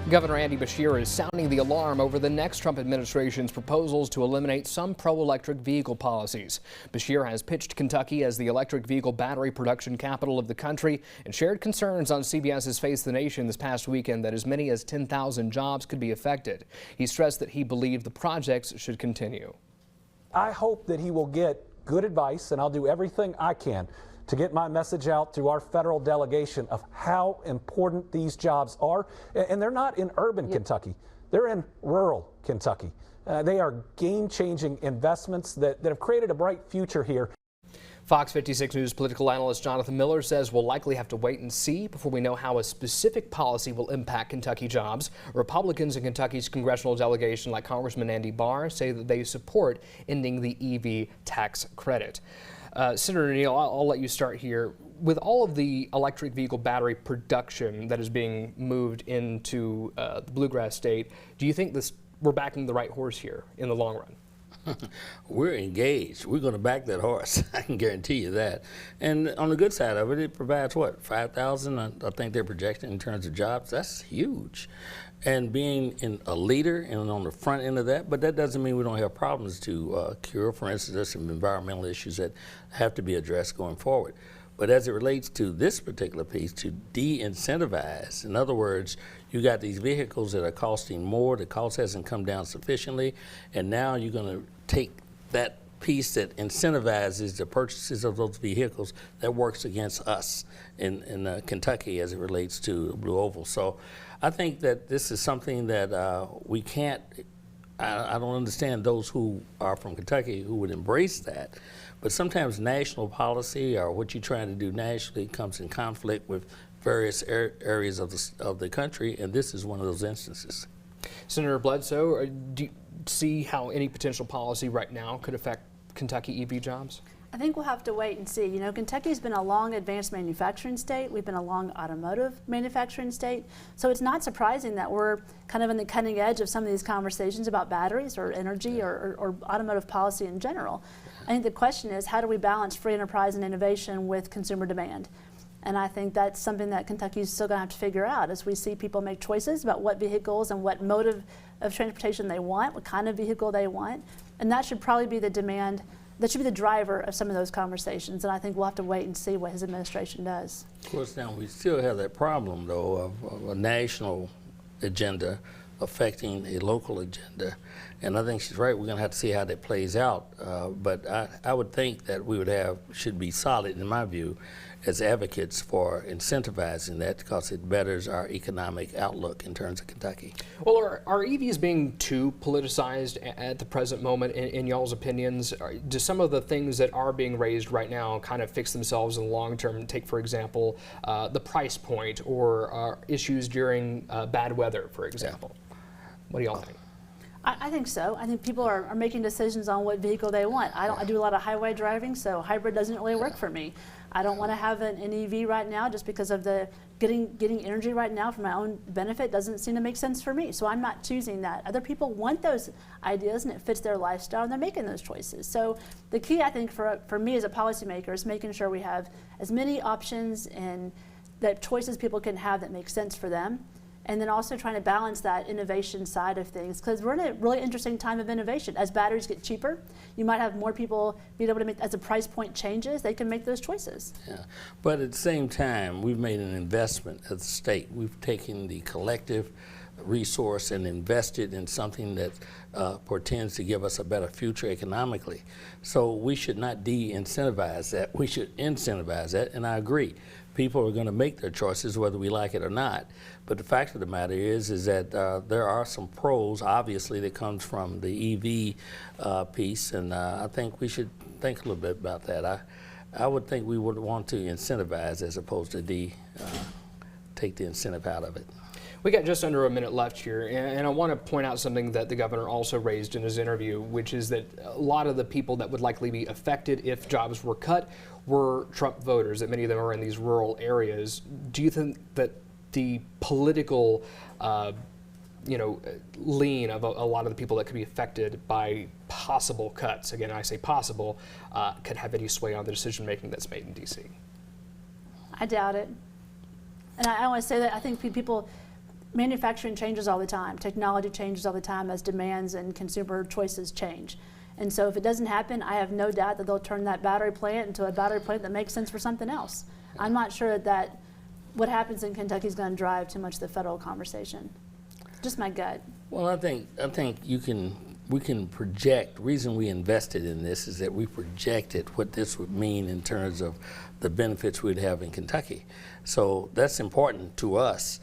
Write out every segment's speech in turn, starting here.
Governor Beshear is sounding the alarm over the next Trump administration's proposals to eliminate some pro-electric vehicle policies. Beshear has pitched Kentucky as the electric vehicle battery production capital of the country and shared concerns on CBS's Face the Nation this past weekend that as many as 10,000 jobs could be affected. He stressed that he believed the projects should continue. I hope that he will get good advice, and I'll do everything I can to get my message out to our federal delegation of how important these jobs are. And they're not in urban Kentucky. They're in rural Kentucky. They are game-changing investments that have created a bright future here. Fox 56 News political analyst Jonathan Miller says we'll likely have to wait and see before we know how a specific policy will impact Kentucky jobs. Republicans in Kentucky's congressional delegation, like Congressman Andy Barr, say that they support ending the EV tax credit. Senator Neal, I'll let you start here. With all of the electric vehicle battery production that is being moved into the Bluegrass state, do you think we're backing the right horse here in the long run? We're engaged. We're going to back that horse. I can guarantee you that. And on the good side of it, it provides what, 5,000? I think they're projecting in terms of jobs. That's huge. And being a leader and on the front end of that, but that doesn't mean we don't have problems to cure. For instance, there's some environmental issues that have to be addressed going forward. But as it relates to this particular piece, to de-incentivize, in other words, you got these vehicles that are costing more, the cost hasn't come down sufficiently, and now you're going to take that piece that incentivizes the purchases of those vehicles that works against us in Kentucky as it relates to Blue Oval. So I think that this is something that we can't, I don't understand those who are from Kentucky who would embrace that, but sometimes national policy or what you're trying to do nationally comes in conflict with various areas of the country, and this is one of those instances. Senator Bledsoe, do you see how any potential policy right now could affect Kentucky EV jobs? I think we'll have to wait and see. You know, Kentucky's been a long advanced manufacturing state. We've been a long automotive manufacturing state. So it's not surprising that we're kind of on the cutting edge of some of these conversations about batteries or energy or automotive policy in general. I think the question is, how do we balance free enterprise and innovation with consumer demand? And I think that's something that Kentucky's still going to have to figure out as we see people make choices about what vehicles and what mode of transportation they want, what kind of vehicle they want. And that should probably be the demand. That should be the driver of some of those conversations, and I think we'll have to wait and see what his administration does. Of course, now we still have that problem, though, of a national agenda affecting a local agenda, and I think she's right. We're going to have to see how that plays out, but I would think that we should be solid, in my view, as advocates for incentivizing that because it betters our economic outlook in terms of Kentucky. Well, are EVs being too politicized at the present moment in y'all's opinions? Do some of the things that are being raised right now kind of fix themselves in the long term? Take, for example, the price point or issues during bad weather, for example. What do y'all think? I think so. I think people are making decisions on what vehicle they want. I do a lot of highway driving, so hybrid doesn't really work for me. I don't want to have an EV right now just because of the getting energy right now for my own benefit doesn't seem to make sense for me. So I'm not choosing that. Other people want those ideas and it fits their lifestyle and they're making those choices. So the key, I think, for me as a policymaker is making sure we have as many options and that choices people can have that make sense for them. And then also trying to balance that innovation side of things, because we're in a really interesting time of innovation. As batteries get cheaper, you might have more people being able to make, as the price point changes, they can make those choices. Yeah, but at the same time, we've made an investment as a state. We've taken the collective resource and invested in something that portends to give us a better future economically. So we should not de-incentivize that. We should incentivize that, and I agree. People are going to make their choices whether we like it or not. But the fact of the matter is that there are some pros, obviously, that comes from the EV piece, and I think we should think a little bit about that. I would think we would want to incentivize as opposed to take the incentive out of it. We got just under a minute left here, and I want to point out something that the governor also raised in his interview, which is that a lot of the people that would likely be affected if jobs were cut were Trump voters, that many of them are in these rural areas. Do you think that the political lean of a lot of the people that could be affected by possible cuts, again I say possible, could have any sway on the decision making that's made in D.C.? I doubt it. And I want to say that I think people manufacturing changes all the time. Technology changes all the time as demands and consumer choices change. And so if it doesn't happen, I have no doubt that they'll turn that battery plant into a battery plant that makes sense for something else. I'm not sure that what happens in Kentucky is going to drive too much of the federal conversation. Just my gut. Well, I think we can project. The reason we invested in this is that we projected what this would mean in terms of the benefits we'd have in Kentucky. So that's important to us.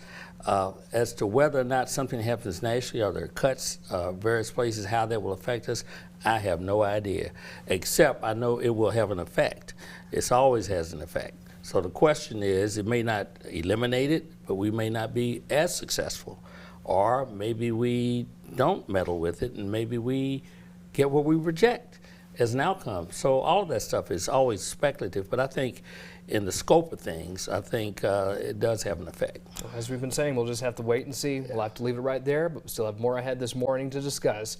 As to whether or not something happens nationally or there are cuts various places, how that will affect us, I have no idea, except I know it will have an effect. It always has an effect. So the question is, it may not eliminate it, but we may not be as successful. Or maybe we don't meddle with it, and maybe we get what we project as an outcome. So all of that stuff is always speculative, but I think in the scope of things, I think it does have an effect. Well, as we've been saying, we'll just have to wait and see. We'll have to leave it right there, but we still have more ahead this morning to discuss.